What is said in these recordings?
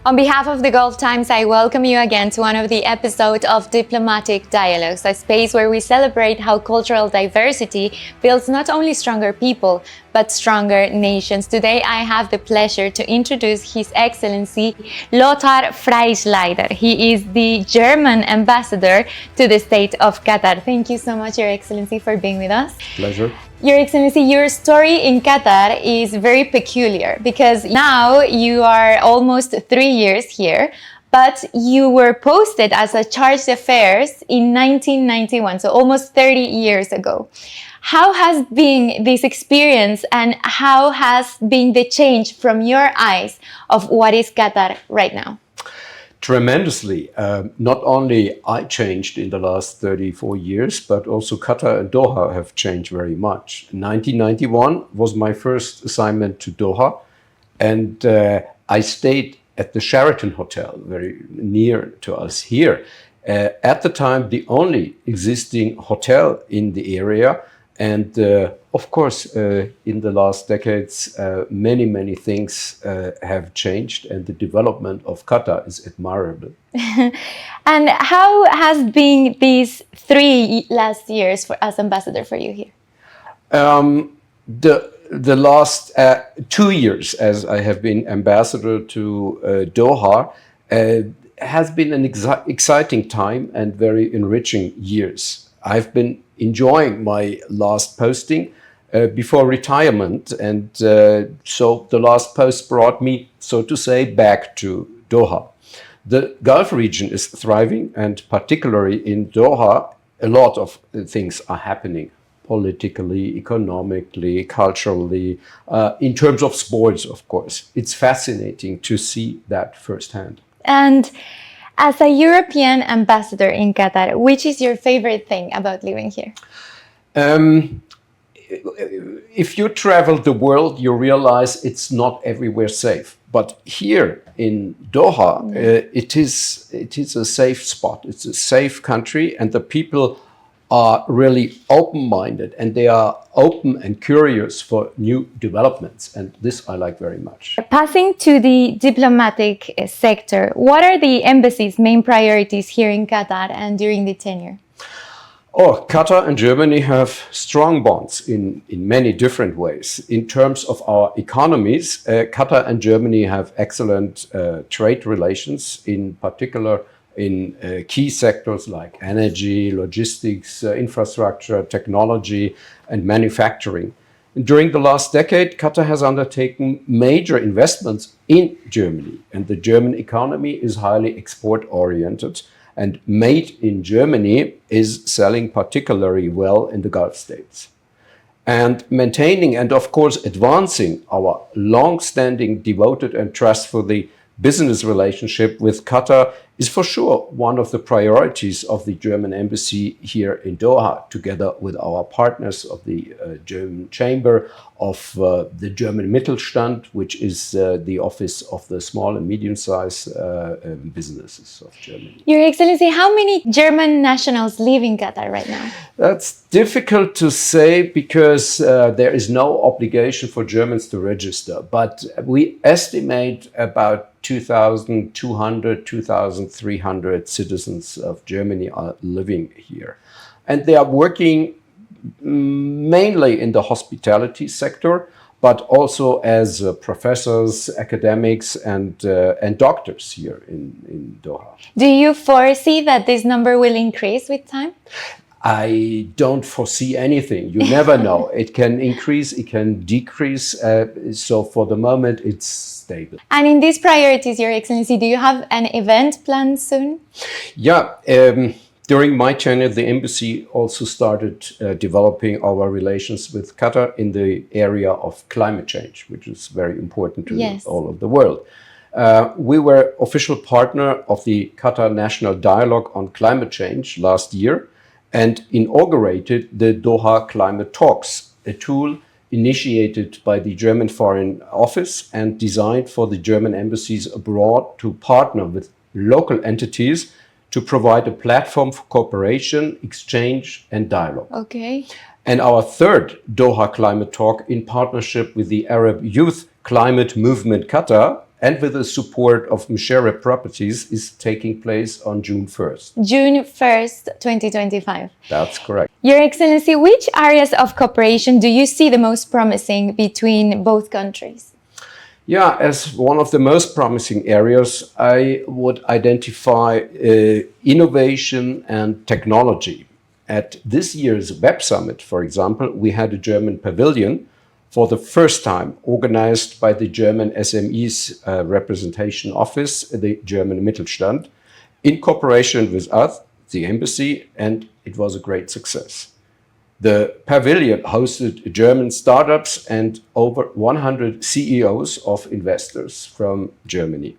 On behalf of the Gulf Times, I welcome you again to one of the episodes of Diplomatic Dialogues, a space where we celebrate how cultural diversity builds not only stronger people, but stronger nations. Today, I have the pleasure to introduce His Excellency Lothar Freischlader. He is the German ambassador to the state of Qatar. Thank you so much, Your Excellency, for being with us. Pleasure. Your Excellency, your story in Qatar is very peculiar because now you are almost 3 years here, but you were posted as a charge d'affaires in 1991, so almost 30 years ago. How has been this experience and how has been the change from your eyes of what is Qatar right now? Tremendously. Not only I changed in the last 34 years, but also Qatar and Doha have changed very much. 1991 was my first assignment to Doha, and I stayed at the Sheraton Hotel, very near to us here. At the time, the only existing hotel in the area. And of course, in the last decades, many things have changed, and the development of Qatar is admirable. And how has been these 3 last years as ambassador for you here? The last 2 years, as I have been ambassador to Doha, has been an exciting time and very enriching years. I've been enjoying my last posting before retirement, and so the last post brought me, so to say, back to Doha. The Gulf region is thriving, and particularly in Doha, a lot of things are happening politically, economically, culturally, in terms of sports, of course. It's fascinating to see that firsthand. And as a European ambassador in Qatar, which is your favorite thing about living here? If you travel the world, you realize it's not everywhere safe. But here in Doha, it is a safe spot. It's a safe country, and the people are really open-minded, and they are open and curious for new developments, and this I like very much. Passing to the diplomatic sector, what are the embassy's main priorities here in Qatar and during the tenure? Qatar and Germany have strong bonds in many different ways. In terms of our economies, Qatar and Germany have excellent trade relations, in particular in key sectors like energy, logistics, infrastructure, technology, and manufacturing. During the last decade, Qatar has undertaken major investments in Germany, and the German economy is highly export-oriented, and made in Germany is selling particularly well in the Gulf states. And maintaining and, of course, advancing our long-standing, devoted and trustworthy business relationship with Qatar is for sure one of the priorities of the German embassy here in Doha, together with our partners of the German Chamber, of the German Mittelstand, which is the office of the small and medium-sized businesses of Germany. Your Excellency, how many German nationals live in Qatar right now? That's difficult to say because there is no obligation for Germans to register, but we estimate about 2,200, 2,300 citizens of Germany are living here. And they are working mainly in the hospitality sector, but also as professors, academics, and doctors here in Doha. Do you foresee that this number will increase with time? I don't foresee anything. You never know. It can increase, it can decrease. So for the moment, it's stable. And in these priorities, Your Excellency, do you have an event planned soon? Yeah. During my tenure, the embassy also started developing our relations with Qatar in the area of climate change, which is very important to all of the world. We were official partner of the Qatar National Dialogue on Climate Change last year, and inaugurated the Doha Climate Talks, a tool initiated by the German Foreign Office and designed for the German embassies abroad to partner with local entities to provide a platform for cooperation, exchange, and dialogue. Okay. And our third Doha Climate Talk, in partnership with the Arab Youth Climate Movement Qatar, and with the support of Michere Properties, is taking place on June 1st. June 1st, 2025. That's correct. Your Excellency, which areas of cooperation do you see the most promising between both countries? Yeah, as one of the most promising areas, I would identify innovation and technology. At this year's Web Summit, for example, we had a German pavilion for the first time organized by the German SMEs representation office, the German Mittelstand, in cooperation with us, the embassy, and it was a great success. The pavilion hosted German startups and over 100 CEOs of investors from Germany.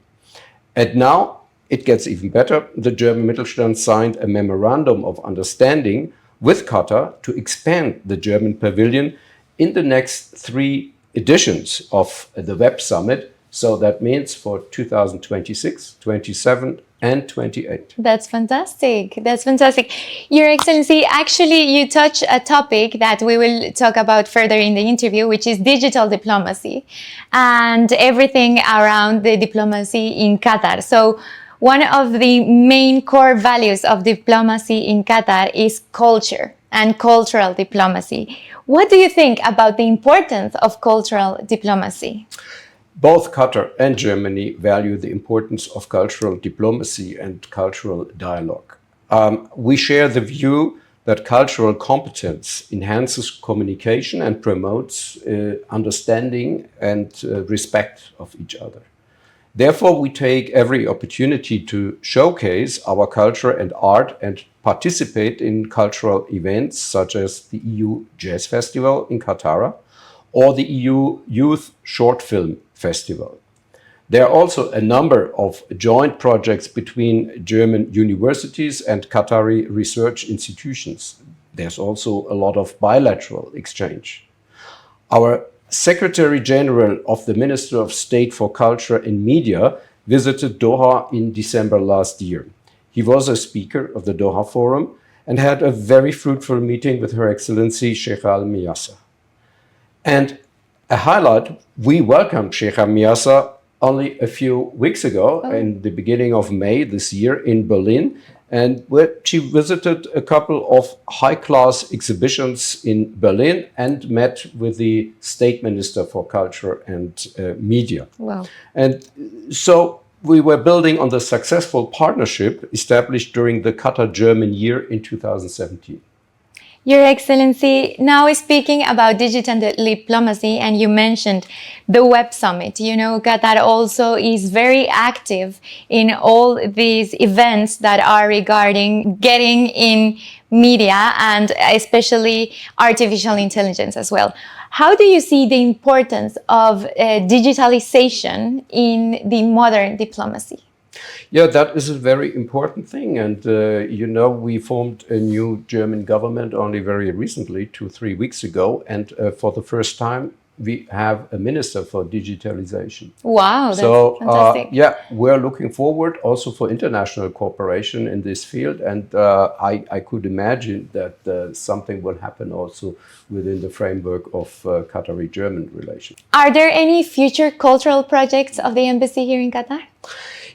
And now it gets even better. The German Mittelstand signed a memorandum of understanding with Qatar to expand the German pavilion in the next 3 editions of the Web Summit. So that means for 2026, 27, and 28. That's fantastic. That's fantastic. Your Excellency, actually, you touch a topic that we will talk about further in the interview, which is digital diplomacy and everything around the diplomacy in Qatar. So one of the main core values of diplomacy in Qatar is culture and cultural diplomacy. What do you think about the importance of cultural diplomacy? Both Qatar and Germany value the importance of cultural diplomacy and cultural dialogue. We share the view that cultural competence enhances communication and promotes understanding and respect of each other. Therefore, we take every opportunity to showcase our culture and art and participate in cultural events such as the EU Jazz Festival in Qatar or the EU Youth Short Film Festival. There are also a number of joint projects between German universities and Qatari research institutions. There's also a lot of bilateral exchange. Our Secretary General of the Minister of State for Culture and Media visited Doha in December last year. He was a speaker of the Doha Forum and had a very fruitful meeting with Her Excellency Sheikh Al-Miyasa. And a highlight, we welcomed Sheikh Al-Miyasa only a few weeks ago, in the beginning of May this year in Berlin, and where she visited a couple of high-class exhibitions in Berlin and met with the State Minister for Culture and Media. Wow. And so we were building on the successful partnership established during the Qatar-German year in 2017. Your Excellency, now speaking about digital diplomacy, and you mentioned the Web Summit. You know, Qatar also is very active in all these events that are regarding getting in media and especially artificial intelligence as well. How do you see the importance of digitalization in the modern diplomacy? Yeah, that is a very important thing. And, you know, we formed a new German government only very recently, 2-3 weeks ago. And for the first time, we have a minister for digitalization. Wow, that's fantastic. Yeah, we're looking forward also for international cooperation in this field. And I could imagine that something will happen also within the framework of Qatari-German relations. Are there any future cultural projects of the embassy here in Qatar?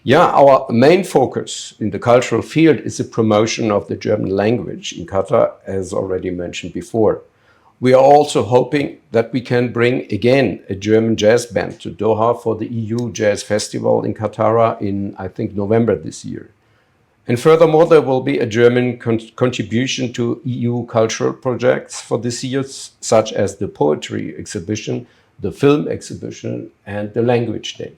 Yeah, our main focus in the cultural field is the promotion of the German language in Qatar, as already mentioned before. We are also hoping that we can bring again a German jazz band to Doha for the EU Jazz Festival in Qatar in, I think, November this year. And furthermore, there will be a German contribution to EU cultural projects for this year, such as the poetry exhibition, the film exhibition, and the language day.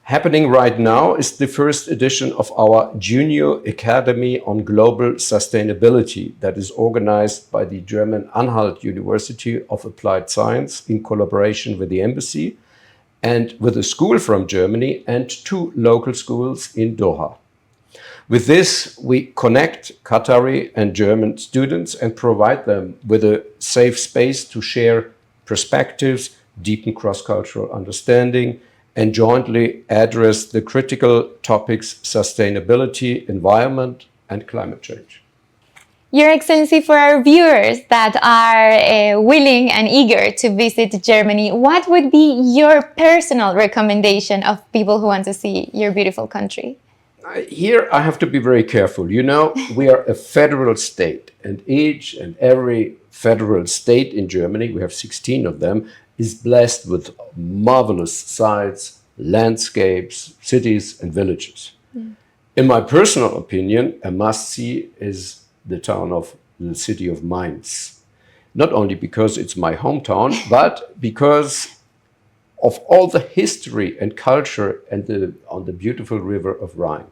Happening right now is the first edition of our Junior Academy on Global Sustainability that is organized by the German Anhalt University of Applied Science in collaboration with the embassy and with a school from Germany and 2 local schools in Doha. With this, we connect Qatari and German students and provide them with a safe space to share perspectives, deepen cross-cultural understanding, and jointly address the critical topics sustainability, environment, and climate change. Your Excellency, for our viewers that are willing and eager to visit Germany, what would be your personal recommendation of people who want to see your beautiful country? Here I have to be very careful. You know, we are a federal state, and each and every federal state in Germany, we have 16 of them, is blessed with marvelous sights, landscapes, cities, and villages. In my personal opinion, a must-see is the city of Mainz. Not only because it's my hometown, but because of all the history and culture and on the beautiful river of Rhine.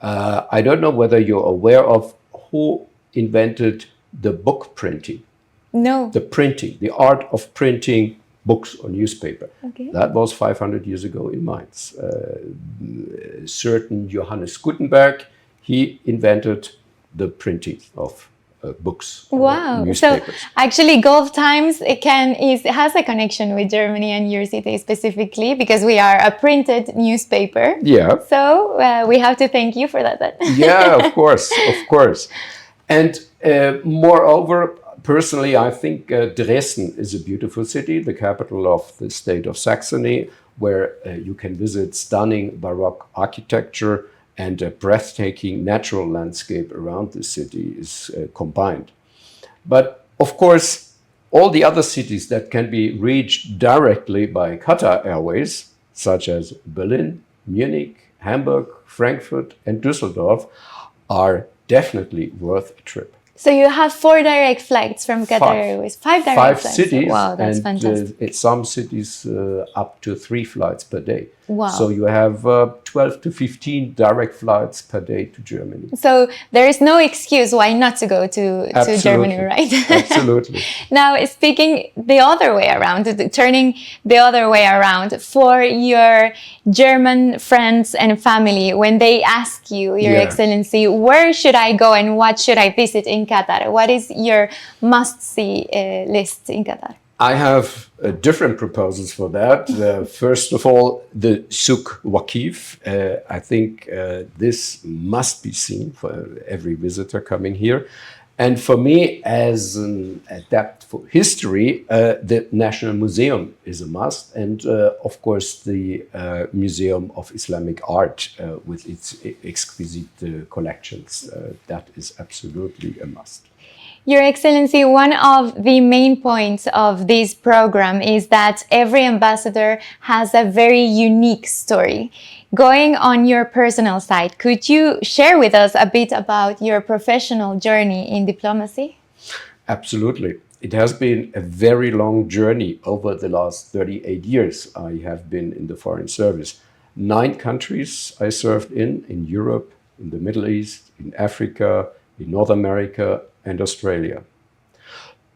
I don't know whether you're aware of who invented the book printing. No. The printing, the art of printing books or newspaper. Okay. That was 500 years ago in Mainz. Certain Johannes Gutenberg, he invented the printing of books. Wow. Newspapers. So actually Gulf Times has a connection with Germany and your city specifically because we are a printed newspaper. Yeah. So we have to thank you for that. Yeah, of course, of course. And moreover, personally, I think Dresden is a beautiful city, the capital of the state of Saxony, where you can visit stunning Baroque architecture and a breathtaking natural landscape around the city is combined. But of course, all the other cities that can be reached directly by Qatar Airways, such as Berlin, Munich, Hamburg, Frankfurt, and Düsseldorf, are definitely worth a trip. So you have 4 direct flights from Qatar Airways, 5 direct flights. 5 cities, wow, that's and fantastic. some cities up to 3 flights per day. Wow. So you have 12 to 15 direct flights per day to Germany. So there is no excuse why not to go to Germany, right? Absolutely. Now, speaking the other way around, turning the other way around, for your German friends and family, when they ask you, Your Excellency, where should I go and what should I visit in Qatar? What is your must-see list in Qatar? I have different proposals for that. First of all, the Souk Waqif. I think this must be seen for every visitor coming here. And for me, as an adept for history, the National Museum is a must. And of course, the Museum of Islamic Art with its exquisite collections. That is absolutely a must. Your Excellency, one of the main points of this program is that every ambassador has a very unique story. Going on your personal side, could you share with us a bit about your professional journey in diplomacy? Absolutely. It has been a very long journey over the last 38 years. I have been in the Foreign Service. 9 countries I served in Europe, in the Middle East, in Africa, in North America, and Australia.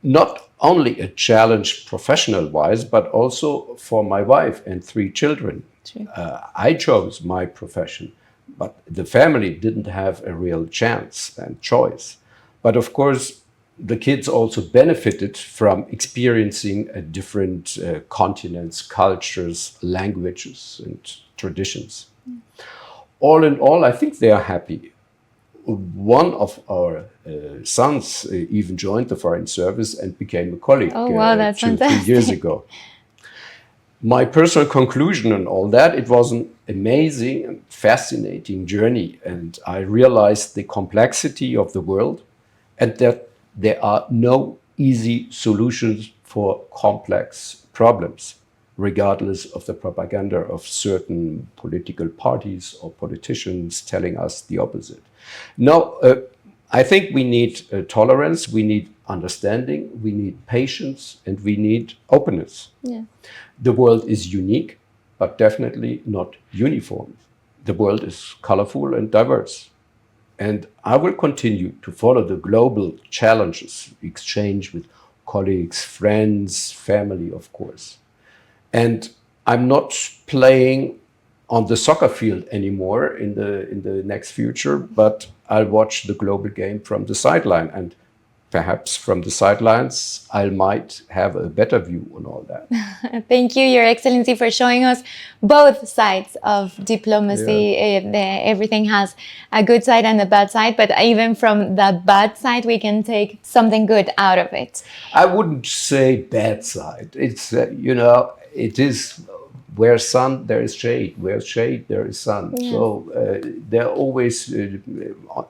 Not only a challenge professional-wise, but also for my wife and 3 children. I chose my profession, but the family didn't have a real chance and choice. But of course, the kids also benefited from experiencing different continents, cultures, languages, and traditions. All in all, I think they are happy. One of our sons even joined the Foreign Service and became a colleague 2-3 years ago. My personal conclusion on all that, it was an amazing and fascinating journey. And I realized the complexity of the world and that there are no easy solutions for complex problems, regardless of the propaganda of certain political parties or politicians telling us the opposite. No, I think we need tolerance, we need understanding, we need patience, and we need openness. Yeah. The world is unique, but definitely not uniform. The world is colorful and diverse. And I will continue to follow the global challenges, exchange with colleagues, friends, family, of course. And I'm not playing on the soccer field anymore in the next future, but I'll watch the global game from the sideline. And perhaps from the sidelines, I might have a better view on all that. Thank you, Your Excellency, for showing us both sides of diplomacy. Everything has a good side and a bad side, but even from the bad side, we can take something good out of it. I wouldn't say bad side. It's, it is where sun, there is shade. Where shade, there is sun. Yes. So there always,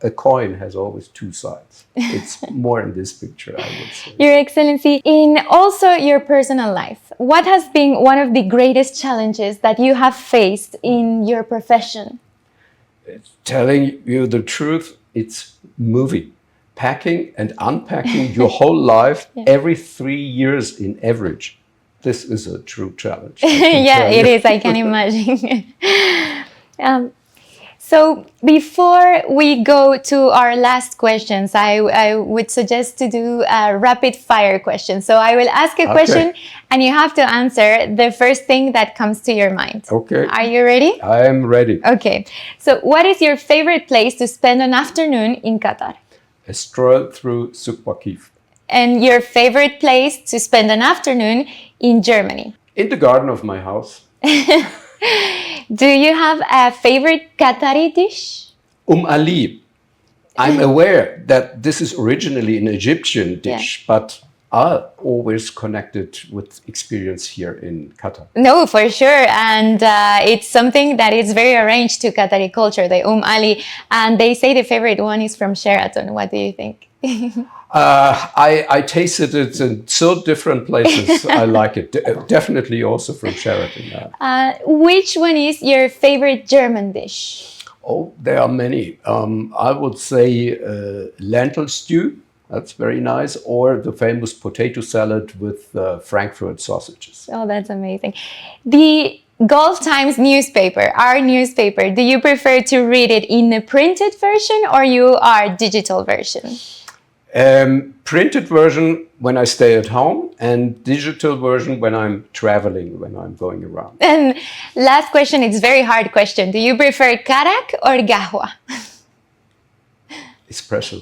a coin has always two sides. It's more in this picture, I would say. Your Excellency, in also your personal life, what has been one of the greatest challenges that you have faced in your profession? Telling you the truth, it's moving. Packing and unpacking your whole life every 3 years in average. This is a true challenge. Yeah, it is. I can imagine. So before we go to our last questions, I would suggest to do a rapid fire question. So I will ask a question and you have to answer the first thing that comes to your mind. Okay. Are you ready? I am ready. Okay. So what is your favorite place to spend an afternoon in Qatar? A stroll through Souk Waqif. And your favorite place to spend an afternoon in Germany? In the garden of my house. Do you have a favorite Qatari dish? Ali. I'm aware that this is originally an Egyptian dish, but I always connected with experience here in Qatar. No, for sure. And it's something that is very arranged to Qatari culture, the Ali. And they say the favorite one is from Sheraton. What do you think? I tasted it in so different places. I like it. Definitely also from Sheraton. Which one is your favorite German dish? Oh, there are many. I would say lentil stew. That's very nice. Or the famous potato salad with Frankfurt sausages. Oh, that's amazing. The Gulf Times newspaper, our newspaper, do you prefer to read it in a printed version or you are digital version? Printed version when I stay at home and digital version when I'm traveling, when I'm going around. And last question, it's a very hard question. Do you prefer karak or gahwa? Espresso.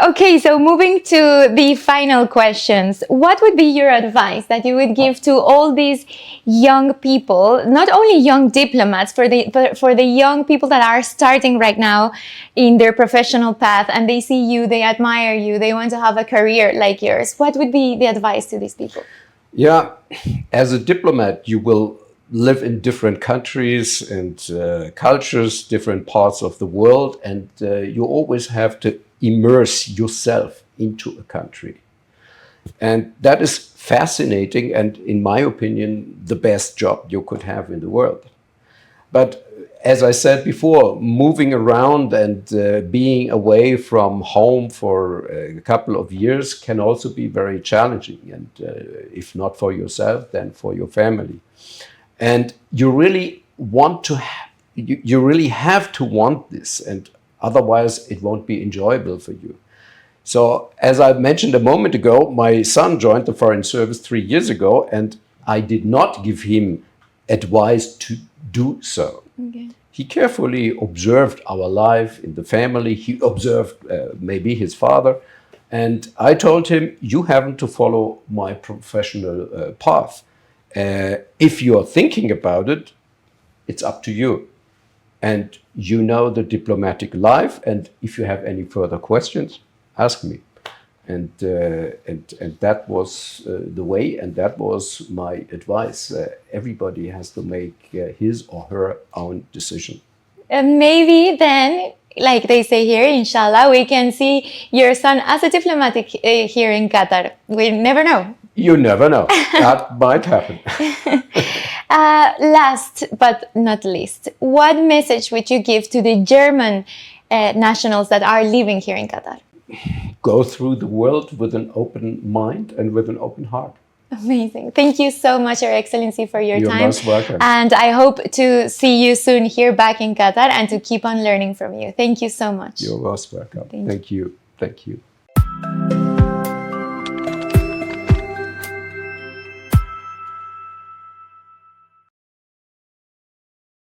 Okay, so moving to the final questions, what would be your advice that you would give to all these young people, not only young diplomats, but for the young people that are starting right now in their professional path and they see you, they admire you, they want to have a career like yours? What would be the advice to these people? Yeah, as a diplomat, you will live in different countries and cultures, different parts of the world, and you always have to immerse yourself into a country. And that is fascinating and, in my opinion, the best job you could have in the world. But as I said before, moving around and being away from home for a couple of years can also be very challenging. And if not for yourself, then for your family. And you really want to, you really have to want this, and otherwise it won't be enjoyable for you. So as I mentioned a moment ago, my son joined the Foreign Service 3 years ago, and I did not give him advice to do so. Okay. He carefully observed our life in the family. He observed maybe his father. And I told him, you haven't to follow my professional path. If you're thinking about it, it's up to you. And you know the diplomatic life. And if you have any further questions, ask me. And that was the way, and that was my advice. Everybody has to make his or her own decision. Maybe then, like they say here, inshallah, we can see your son as a diplomatic here in Qatar. We never know. You never know. That might happen. Last but not least, what message would you give to the German nationals that are living here in Qatar? Go through the world with an open mind and with an open heart. Amazing. Thank you so much, Your Excellency, for your time. You're most welcome. And I hope to see you soon here back in Qatar and to keep on learning from you. Thank you so much. You're most welcome. Thank you. Thank you.